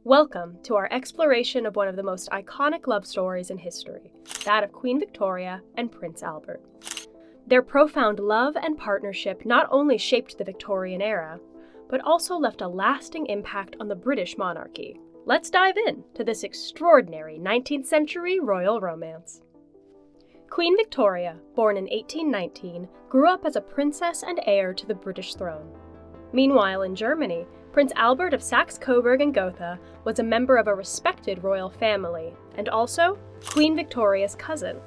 Welcome to our exploration of one of the most iconic love stories in history, that of Queen Victoria and Prince Albert. Their profound love and partnership not only shaped the Victorian era, but also left a lasting impact on the British monarchy. Let's dive in to this extraordinary 19th century royal romance. Queen Victoria, born in 1819, grew up as a princess and heir to the British throne. Meanwhile, in Germany, Prince Albert of Saxe-Coburg and Gotha was a member of a respected royal family, and also Queen Victoria's cousin.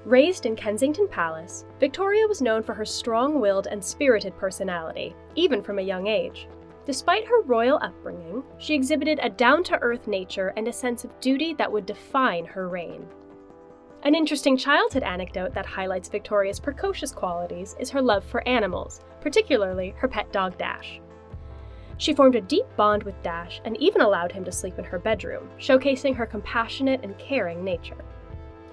Raised in Kensington Palace, Victoria was known for her strong-willed and spirited personality, even from a young age. Despite her royal upbringing, she exhibited a down-to-earth nature and a sense of duty that would define her reign. An interesting childhood anecdote that highlights Victoria's precocious qualities is her love for animals, particularly her pet dog Dash. She formed a deep bond with Dash and even allowed him to sleep in her bedroom, showcasing her compassionate and caring nature.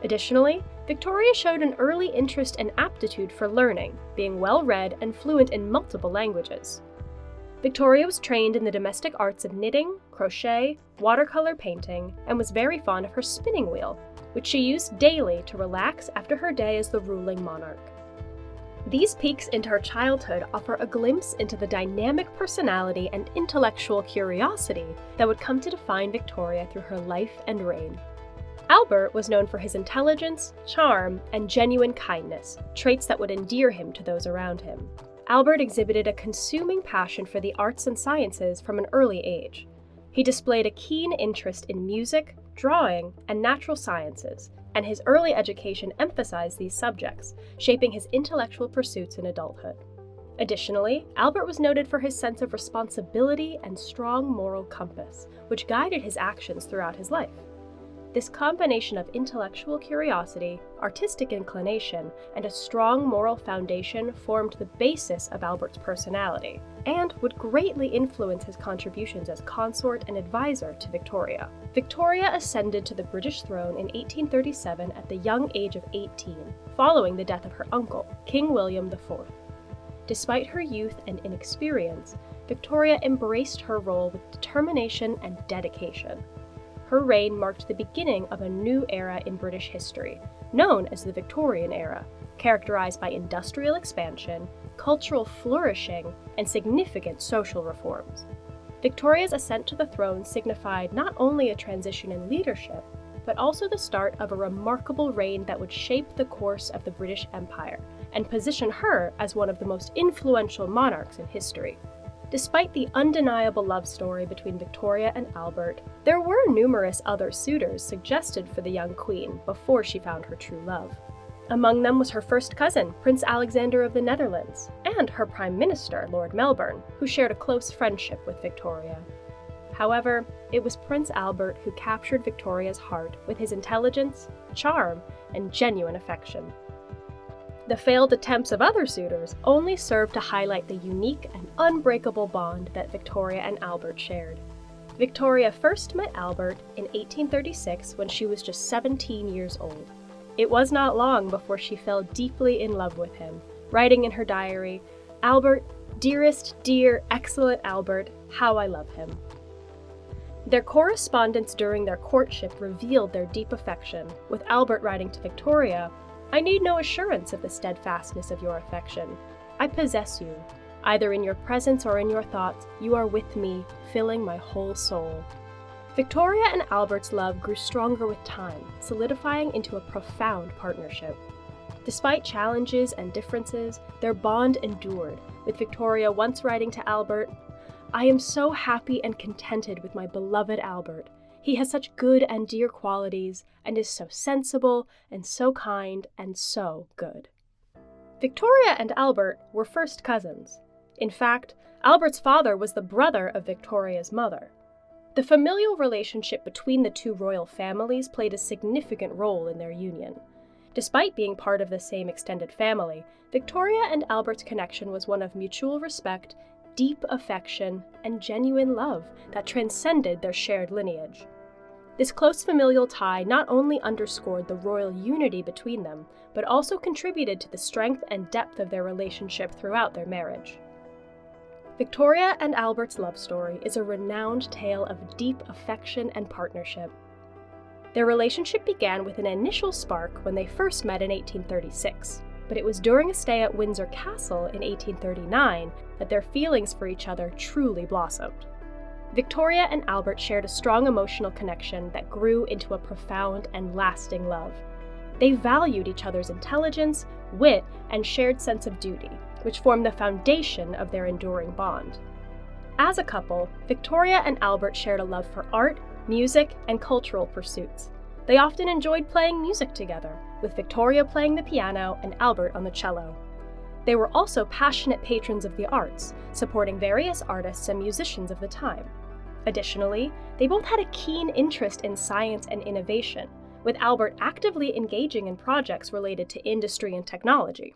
Additionally, Victoria showed an early interest and aptitude for learning, being well-read and fluent in multiple languages. Victoria was trained in the domestic arts of knitting, crochet, watercolor painting, and was very fond of her spinning wheel, which she used daily to relax after her day as the ruling monarch. These peeks into her childhood offer a glimpse into the dynamic personality and intellectual curiosity that would come to define Victoria through her life and reign. Albert was known for his intelligence, charm, and genuine kindness, traits that would endear him to those around him. Albert exhibited a consuming passion for the arts and sciences from an early age. He displayed a keen interest in music, drawing, and natural sciences, and his early education emphasized these subjects, shaping his intellectual pursuits in adulthood. Additionally, Albert was noted for his sense of responsibility and strong moral compass, which guided his actions throughout his life. This combination of intellectual curiosity, artistic inclination, and a strong moral foundation formed the basis of Albert's personality, and would greatly influence his contributions as consort and advisor to Victoria. Victoria ascended to the British throne in 1837 at the young age of 18, following the death of her uncle, King William IV. Despite her youth and inexperience, Victoria embraced her role with determination and dedication. Her reign marked the beginning of a new era in British history, known as the Victorian era, characterized by industrial expansion, cultural flourishing, and significant social reforms. Victoria's ascent to the throne signified not only a transition in leadership, but also the start of a remarkable reign that would shape the course of the British Empire and position her as one of the most influential monarchs in history. Despite the undeniable love story between Victoria and Albert, there were numerous other suitors suggested for the young queen before she found her true love. Among them was her first cousin, Prince Alexander of the Netherlands, and her Prime Minister, Lord Melbourne, who shared a close friendship with Victoria. However, it was Prince Albert who captured Victoria's heart with his intelligence, charm, and genuine affection. The failed attempts of other suitors only served to highlight the unique and unbreakable bond that Victoria and Albert shared. Victoria first met Albert in 1836 when she was just 17 years old. It was not long before she fell deeply in love with him, writing in her diary, "Albert, dearest, dear, excellent Albert, how I love him." Their correspondence during their courtship revealed their deep affection, with Albert writing to Victoria, "I need no assurance of the steadfastness of your affection. I possess you. Either in your presence or in your thoughts, you are with me, filling my whole soul." Victoria and Albert's love grew stronger with time, solidifying into a profound partnership. Despite challenges and differences, their bond endured, with Victoria once writing to Albert, "I am so happy and contented with my beloved Albert. He has such good and dear qualities, and is so sensible, and so kind, and so good." Victoria and Albert were first cousins. In fact, Albert's father was the brother of Victoria's mother. The familial relationship between the two royal families played a significant role in their union. Despite being part of the same extended family, Victoria and Albert's connection was one of mutual respect, deep affection, and genuine love that transcended their shared lineage. This close familial tie not only underscored the royal unity between them, but also contributed to the strength and depth of their relationship throughout their marriage. Victoria and Albert's love story is a renowned tale of deep affection and partnership. Their relationship began with an initial spark when they first met in 1836, but it was during a stay at Windsor Castle in 1839 that their feelings for each other truly blossomed. Victoria and Albert shared a strong emotional connection that grew into a profound and lasting love. They valued each other's intelligence, wit, and shared sense of duty, which formed the foundation of their enduring bond. As a couple, Victoria and Albert shared a love for art, music, and cultural pursuits. They often enjoyed playing music together, with Victoria playing the piano and Albert on the cello. They were also passionate patrons of the arts, supporting various artists and musicians of the time. Additionally, they both had a keen interest in science and innovation, with Albert actively engaging in projects related to industry and technology.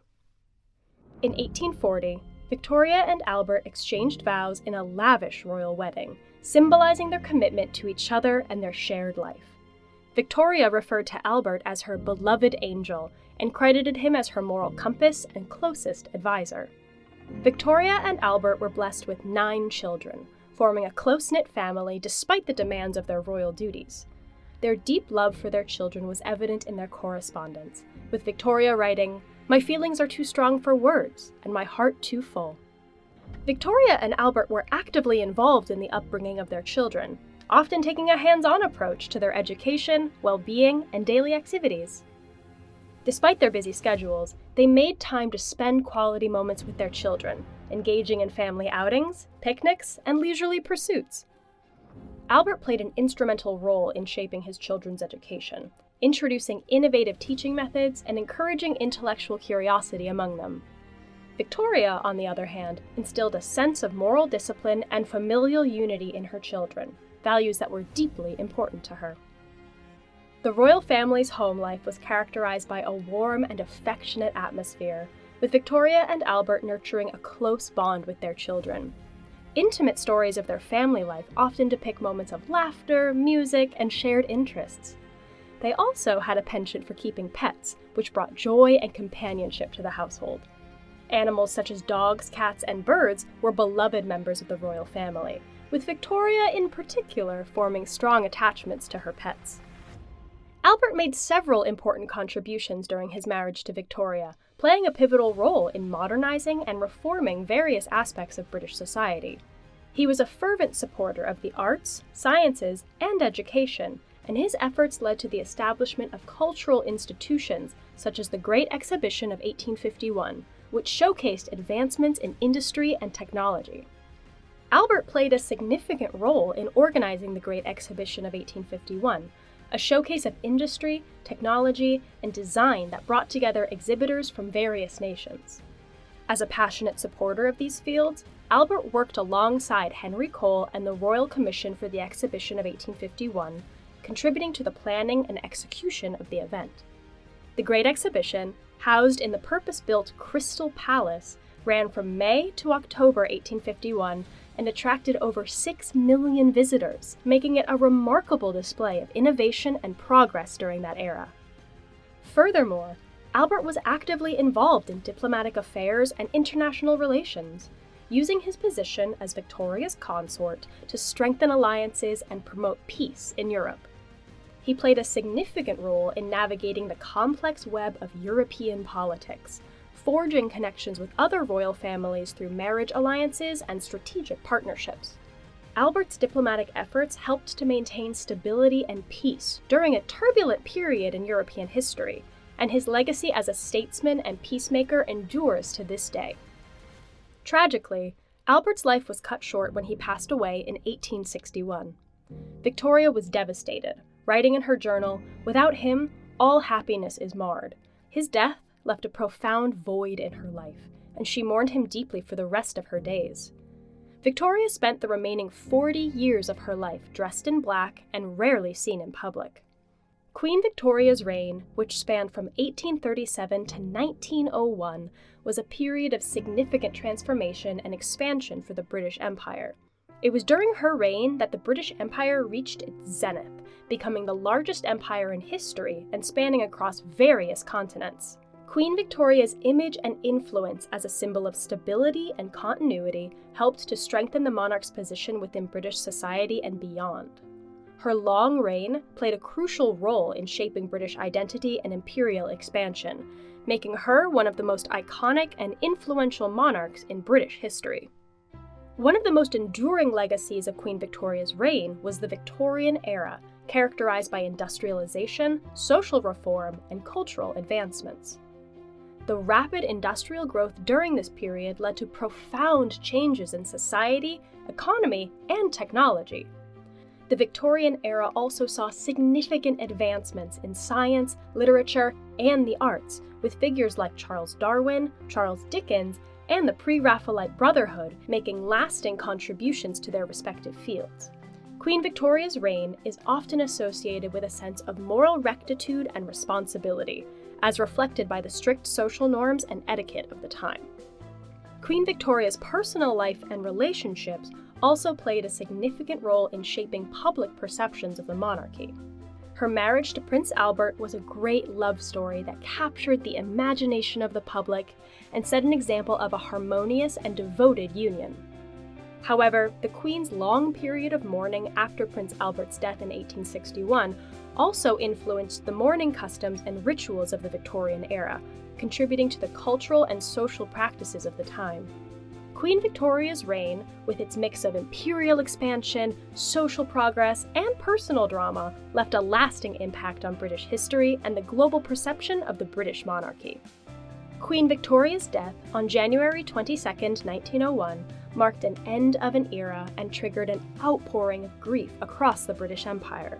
In 1840, Victoria and Albert exchanged vows in a lavish royal wedding, symbolizing their commitment to each other and their shared life. Victoria referred to Albert as her beloved angel and credited him as her moral compass and closest advisor. Victoria and Albert were blessed with 9 children, forming a close-knit family despite the demands of their royal duties. Their deep love for their children was evident in their correspondence, with Victoria writing, "My feelings are too strong for words, and my heart too full." Victoria and Albert were actively involved in the upbringing of their children, often taking a hands-on approach to their education, well-being, and daily activities. Despite their busy schedules, they made time to spend quality moments with their children, engaging in family outings, picnics, and leisurely pursuits. Albert played an instrumental role in shaping his children's education, introducing innovative teaching methods and encouraging intellectual curiosity among them. Victoria, on the other hand, instilled a sense of moral discipline and familial unity in her children, values that were deeply important to her. The royal family's home life was characterized by a warm and affectionate atmosphere, with Victoria and Albert nurturing a close bond with their children. Intimate stories of their family life often depict moments of laughter, music, and shared interests. They also had a penchant for keeping pets, which brought joy and companionship to the household. Animals such as dogs, cats, and birds were beloved members of the royal family, with Victoria in particular forming strong attachments to her pets. Albert made several important contributions during his marriage to Victoria, playing a pivotal role in modernizing and reforming various aspects of British society. He was a fervent supporter of the arts, sciences, and education, and his efforts led to the establishment of cultural institutions such as the Great Exhibition of 1851, which showcased advancements in industry and technology. Albert played a significant role in organizing the Great Exhibition of 1851, a showcase of industry, technology, and design that brought together exhibitors from various nations. As a passionate supporter of these fields, Albert worked alongside Henry Cole and the Royal Commission for the Exhibition of 1851, contributing to the planning and execution of the event. The Great Exhibition, housed in the purpose-built Crystal Palace, ran from May to October 1851 and attracted over 6 million visitors, making it a remarkable display of innovation and progress during that era. Furthermore, Albert was actively involved in diplomatic affairs and international relations, using his position as Victoria's consort to strengthen alliances and promote peace in Europe. He played a significant role in navigating the complex web of European politics, forging connections with other royal families through marriage alliances and strategic partnerships. Albert's diplomatic efforts helped to maintain stability and peace during a turbulent period in European history, and his legacy as a statesman and peacemaker endures to this day. Tragically, Albert's life was cut short when he passed away in 1861. Victoria was devastated, writing in her journal, "Without him, all happiness is marred." His death left a profound void in her life, and she mourned him deeply for the rest of her days. Victoria spent the remaining 40 years of her life dressed in black and rarely seen in public. Queen Victoria's reign, which spanned from 1837 to 1901, was a period of significant transformation and expansion for the British Empire. It was during her reign that the British Empire reached its zenith, becoming the largest empire in history and spanning across various continents. Queen Victoria's image and influence as a symbol of stability and continuity helped to strengthen the monarch's position within British society and beyond. Her long reign played a crucial role in shaping British identity and imperial expansion, making her one of the most iconic and influential monarchs in British history. One of the most enduring legacies of Queen Victoria's reign was the Victorian era, characterized by industrialization, social reform, and cultural advancements. The rapid industrial growth during this period led to profound changes in society, economy, and technology. The Victorian era also saw significant advancements in science, literature, and the arts, with figures like Charles Darwin, Charles Dickens, and the Pre-Raphaelite Brotherhood making lasting contributions to their respective fields. Queen Victoria's reign is often associated with a sense of moral rectitude and responsibility, as reflected by the strict social norms and etiquette of the time. Queen Victoria's personal life and relationships also played a significant role in shaping public perceptions of the monarchy. Her marriage to Prince Albert was a great love story that captured the imagination of the public and set an example of a harmonious and devoted union. However, the Queen's long period of mourning after Prince Albert's death in 1861 also influenced the mourning customs and rituals of the Victorian era, contributing to the cultural and social practices of the time. Queen Victoria's reign, with its mix of imperial expansion, social progress, and personal drama, left a lasting impact on British history and the global perception of the British monarchy. Queen Victoria's death on January 22, 1901, marked an end of an era and triggered an outpouring of grief across the British Empire.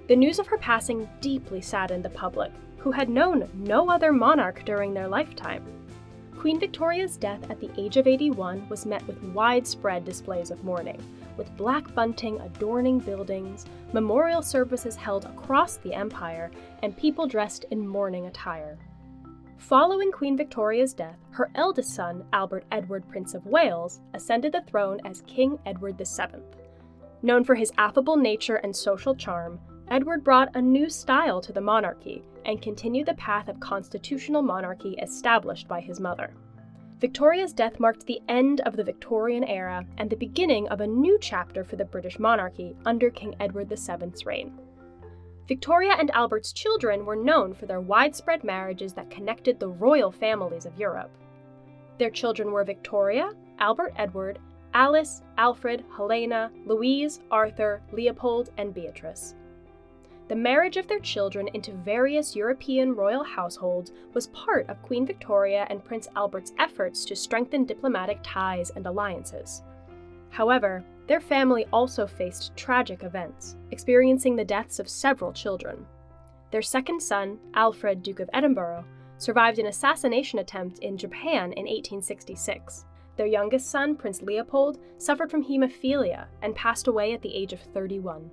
The news of her passing deeply saddened the public, who had known no other monarch during their lifetime. Queen Victoria's death at the age of 81 was met with widespread displays of mourning, with black bunting adorning buildings, memorial services held across the empire, and people dressed in mourning attire. Following Queen Victoria's death, her eldest son, Albert Edward, Prince of Wales, ascended the throne as King Edward VII. Known for his affable nature and social charm, Edward brought a new style to the monarchy and continued the path of constitutional monarchy established by his mother. Victoria's death marked the end of the Victorian era and the beginning of a new chapter for the British monarchy under King Edward VII's reign. Victoria and Albert's children were known for their widespread marriages that connected the royal families of Europe. Their children were Victoria, Albert Edward, Alice, Alfred, Helena, Louise, Arthur, Leopold, and Beatrice. The marriage of their children into various European royal households was part of Queen Victoria and Prince Albert's efforts to strengthen diplomatic ties and alliances. However, their family also faced tragic events, experiencing the deaths of several children. Their second son, Alfred, Duke of Edinburgh, survived an assassination attempt in Japan in 1866. Their youngest son, Prince Leopold, suffered from hemophilia and passed away at the age of 31.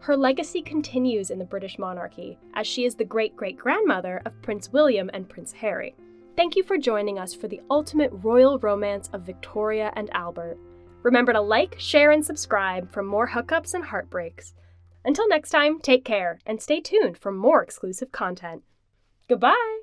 Her legacy continues in the British monarchy, as she is the great-great-grandmother of Prince William and Prince Harry. Thank you for joining us for the ultimate royal romance of Victoria and Albert. Remember to like, share, and subscribe for more hookups and heartbreaks. Until next time, take care, and stay tuned for more exclusive content. Goodbye!